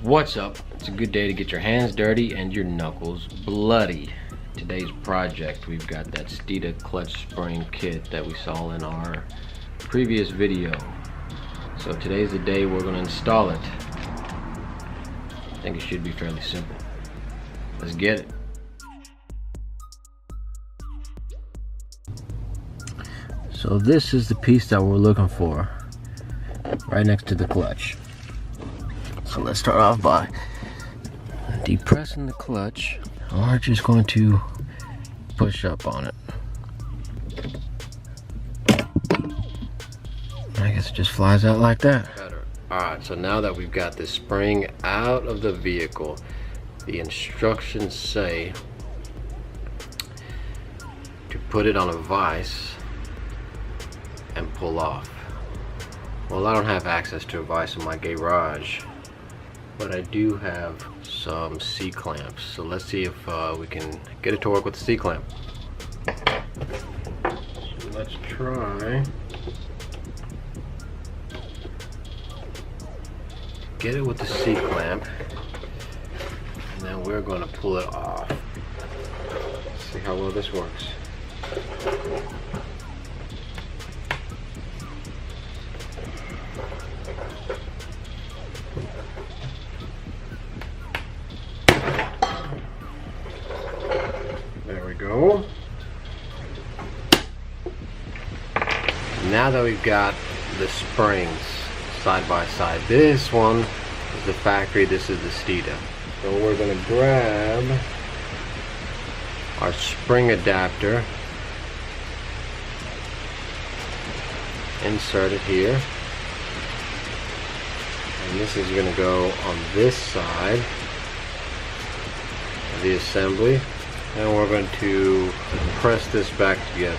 What's up? It's a good day to get your hands dirty and your knuckles bloody. Today's project, we've got that Steeda clutch spring kit that we saw in our previous video. So today's the day we're going to install it. I think it should be fairly simple. Let's get it. So this is the piece that we're looking for, right next to the clutch. So let's start off by depressing the clutch. We're just going to push up on it. I guess it just flies out like that. Alright, so now that we've got this spring out of the vehicle, the instructions say to put it on a vise and pull off. Well, I don't have access to a vise in my garage, but I do have some C-clamps. So let's see if we can get it to work with the C-clamp. Let's try. Get it with the C-clamp, and then we're going to pull it off. Let's see how well this works. There we go. Now that we've got the springs side by side, this one is the factory, this is the Steeda. So we're going to grab our spring adapter, insert it here, and this is going to go on this side of the assembly, and we're going to press this back together.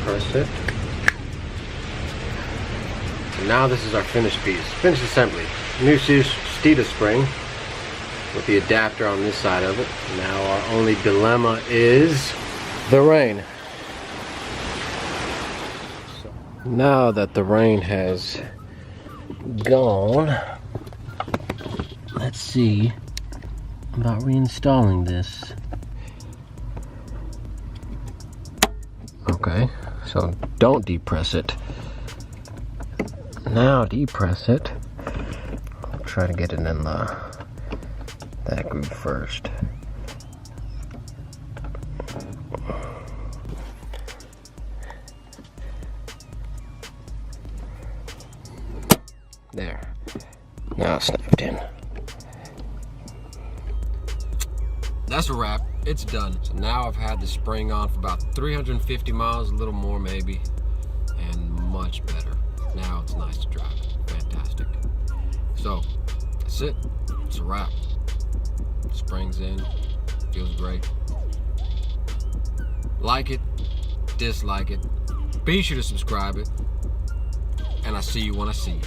Press it. And now this is our finished piece, finished assembly. New Steeda spring with the adapter on this side of it. Now our only dilemma is the rain. So now that the rain has gone, let's see about reinstalling this. Okay, so don't depress it. Now depress it. I'll try to get it in that groove first. There. Now it's snapped in. That's a wrap. It's done. So now I've had the spring on for about 350 miles, a little more maybe, and much better. Now it's nice to drive. Fantastic. So that's it. It's a wrap. Spring's in. Feels great. Like it, dislike it. Be sure to subscribe it, and I'll see you when I see you.